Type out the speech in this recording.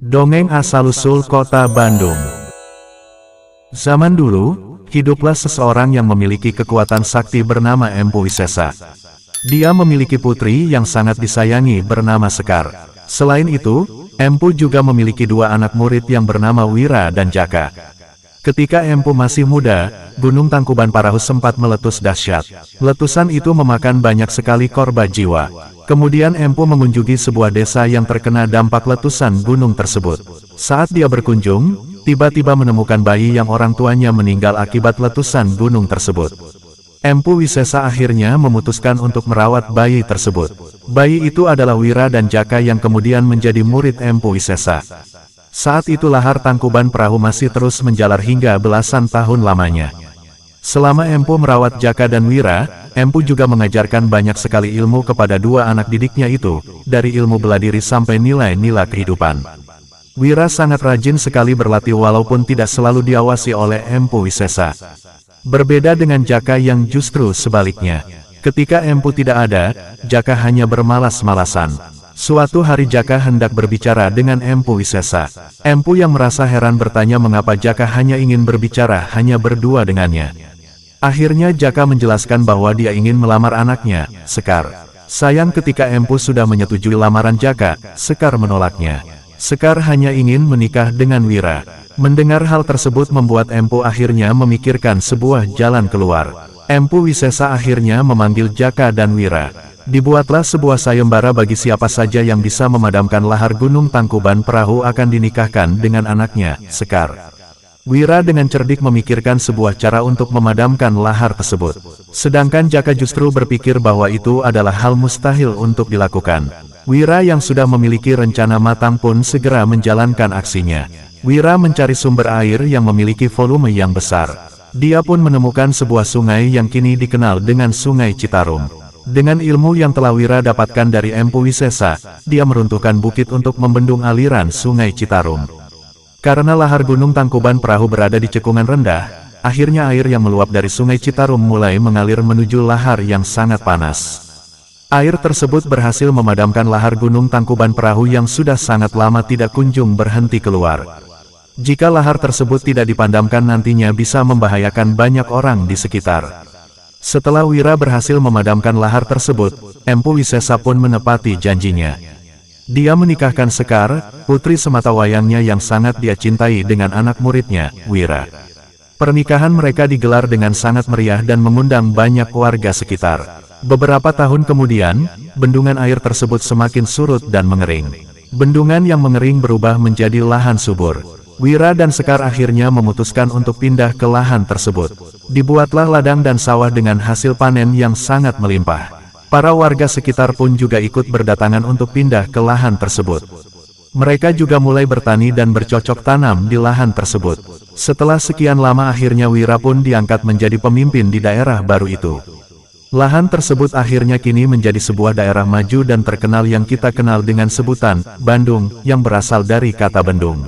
Dongeng asal-usul kota Bandung. Zaman dulu, hiduplah seseorang yang memiliki kekuatan sakti bernama Empu Wisesa. Dia memiliki putri yang sangat disayangi bernama Sekar. Selain itu, Empu juga memiliki dua anak murid yang bernama Wira dan Jaka. Ketika Empu masih muda, Gunung Tangkuban Parahu sempat meletus dahsyat. Letusan itu memakan banyak sekali korban jiwa. Kemudian Empu mengunjungi sebuah desa yang terkena dampak letusan gunung tersebut. Saat dia berkunjung, tiba-tiba menemukan bayi yang orang tuanya meninggal akibat letusan gunung tersebut. Empu Wisesa akhirnya memutuskan untuk merawat bayi tersebut. Bayi itu adalah Wira dan Jaka yang kemudian menjadi murid Empu Wisesa. Saat itu lahar Tangkuban Perahu masih terus menjalar hingga belasan tahun lamanya. Selama Empu merawat Jaka dan Wira, Empu juga mengajarkan banyak sekali ilmu kepada dua anak didiknya itu, dari ilmu bela diri sampai nilai-nilai kehidupan. Wira sangat rajin sekali berlatih walaupun tidak selalu diawasi oleh Empu Wisesa. Berbeda dengan Jaka yang justru sebaliknya. Ketika Empu tidak ada, Jaka hanya bermalas-malasan. Suatu hari Jaka hendak berbicara dengan Empu Wisesa. Empu yang merasa heran bertanya mengapa Jaka hanya ingin berbicara hanya berdua dengannya. Akhirnya Jaka menjelaskan bahwa dia ingin melamar anaknya, Sekar. Sayang ketika Empu sudah menyetujui lamaran Jaka, Sekar menolaknya. Sekar hanya ingin menikah dengan Wira. Mendengar hal tersebut membuat Empu akhirnya memikirkan sebuah jalan keluar. Empu Wisesa akhirnya memanggil Jaka dan Wira. Dibuatlah sebuah sayembara bagi siapa saja yang bisa memadamkan lahar Gunung Tangkuban Perahu akan dinikahkan dengan anaknya, Sekar. Wira dengan cerdik memikirkan sebuah cara untuk memadamkan lahar tersebut. Sedangkan Jaka justru berpikir bahwa itu adalah hal mustahil untuk dilakukan. Wira yang sudah memiliki rencana matang pun segera menjalankan aksinya. Wira mencari sumber air yang memiliki volume yang besar. Dia pun menemukan sebuah sungai yang kini dikenal dengan Sungai Citarum. Dengan ilmu yang telah Wira dapatkan dari Empu Wisesa, dia meruntuhkan bukit untuk membendung aliran Sungai Citarum. Karena lahar Gunung Tangkuban Perahu berada di cekungan rendah, akhirnya air yang meluap dari Sungai Citarum mulai mengalir menuju lahar yang sangat panas. Air tersebut berhasil memadamkan lahar Gunung Tangkuban Perahu yang sudah sangat lama tidak kunjung berhenti keluar. Jika lahar tersebut tidak dipadamkan nantinya bisa membahayakan banyak orang di sekitar. Setelah Wira berhasil memadamkan lahar tersebut, Empu Wisesa pun menepati janjinya. Dia menikahkan Sekar, putri sematawayangnya yang sangat dia cintai dengan anak muridnya, Wira. Pernikahan mereka digelar dengan sangat meriah dan mengundang banyak warga sekitar. Beberapa tahun kemudian, bendungan air tersebut semakin surut dan mengering. Bendungan yang mengering berubah menjadi lahan subur. Wira dan Sekar akhirnya memutuskan untuk pindah ke lahan tersebut. Dibuatlah ladang dan sawah dengan hasil panen yang sangat melimpah. Para warga sekitar pun juga ikut berdatangan untuk pindah ke lahan tersebut. Mereka juga mulai bertani dan bercocok tanam di lahan tersebut. Setelah sekian lama akhirnya Wira pun diangkat menjadi pemimpin di daerah baru itu. Lahan tersebut akhirnya kini menjadi sebuah daerah maju dan terkenal yang kita kenal dengan sebutan Bandung, yang berasal dari kata bendung.